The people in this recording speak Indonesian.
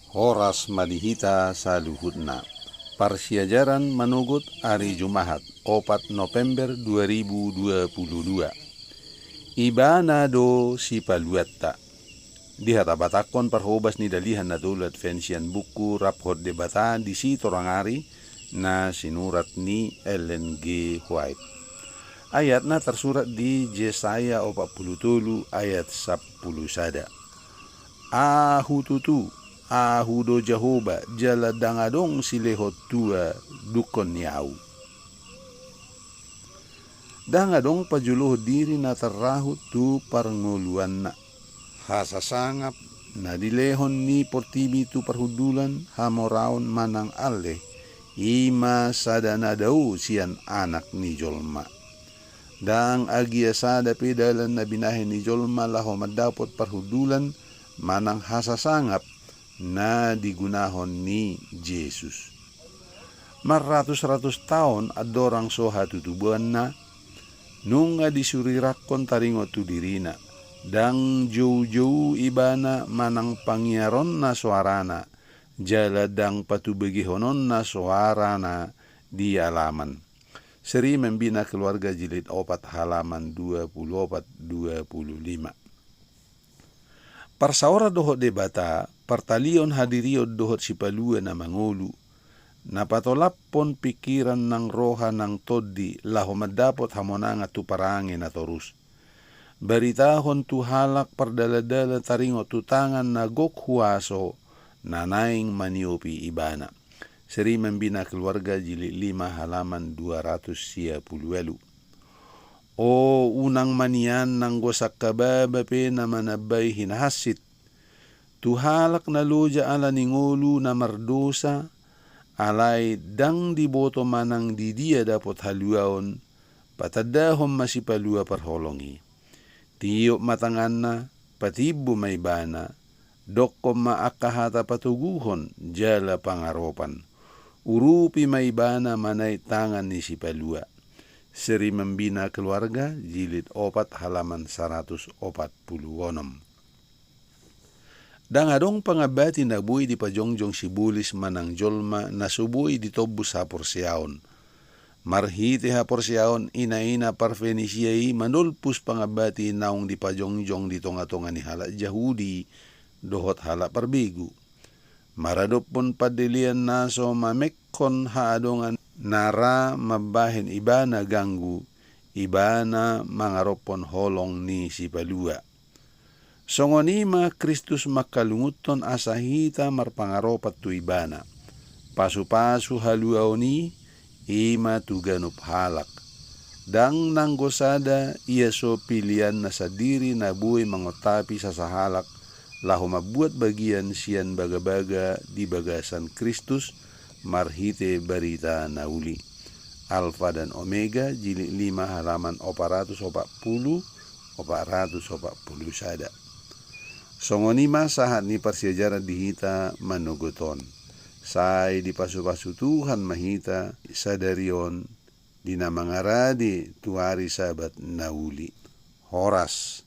Horas madihita sa luhutna. Parsiajaran manugut hari Jumahat 4 November 2022. Ibana do si paluatta. Dihatabatakon parhobas ni dalihan na dulat fensian buku raphot debata di si torangari na sinurat ni Ellen G. White. Ayat na tersurat di Yesaya 47 ayat 10 sada. Ahututu ahudo Jehovah jala dangadong silehot tua dukon yau. Dangadong pajuluh diri na terrahut tu parnguluan na. Hasasangap na dilehon ni portibi tu perhudulan hamoraon manang aleh ima sadana dau sian anak ni jolma. Dang agia sada pedalan na binahin ni jolma laho madapot perhudulan manang hasasangap na digunahon ni Jesus. Maratus-ratus tahun adorang soha tutubuan na nunga disurirakon taringo tu dirina dang jauh-jauh ibana manang pangyaron na suarana jala dang patubegihonon na suarana di alaman. Seri membina keluarga jilid 4 halaman 24-25. Parsaora dohot debata, partalion hadirio dohot sipalua na mangulu, napatolapon pikiran ng roha ng todi laho madapot hamonanga tu parangin na torus. Baritahon tu halak pardaladala taringo tu tangan na gokhuaso na naing maniopi ibana. Seri membina keluarga jilid 5 halaman 210. O unang manian ng gosak kababape na manabay hinahasit. Tuhalak na loja ala ningulu na mardosa, alay dang diboto manang didia dapot haluaon, patadahom masipalua parholongi. Tiyok matangan na, patibo may bana, dokko maakahata patuguhon, jala pangaropan. Urupi may bana manay tangan ni sipalua. Seri membina keluarga, jilid 4 halaman 146. Dangadong pangabati na buhay di pajongjong sibulis manang jolma na subuhi di tobu sa porsiaon. Marhiti ha porsiaon ina-ina parfenisiyai manulpus pangabati naong di pajongjong di tonga-tonga ni hala Yahudi dohot hala parbigu. Maradopon padilian naso mamekkon haadongan nara mabahin ibana ganggu, ibana mangaropon holong ni sipalua. Songonima Kristus makalunguton asahita marpangaropat tu ibana. Pasu-pasu haluaoni ima tuganup halak. Dang nanggosada ia so pilihan na sa diri na buhay mangotapi sa sahalak laho mabuat bagian sian baga-baga di bagasan Kristus marhite barita nauli. Alfa dan Omega jilid 5 halaman 440 sada. Songonima sahat ni parsiajaran dihita manuguton. Say di pasu-pasu Tuhan mahita sadarion dinamangaradi tuari sabat nauli. Horas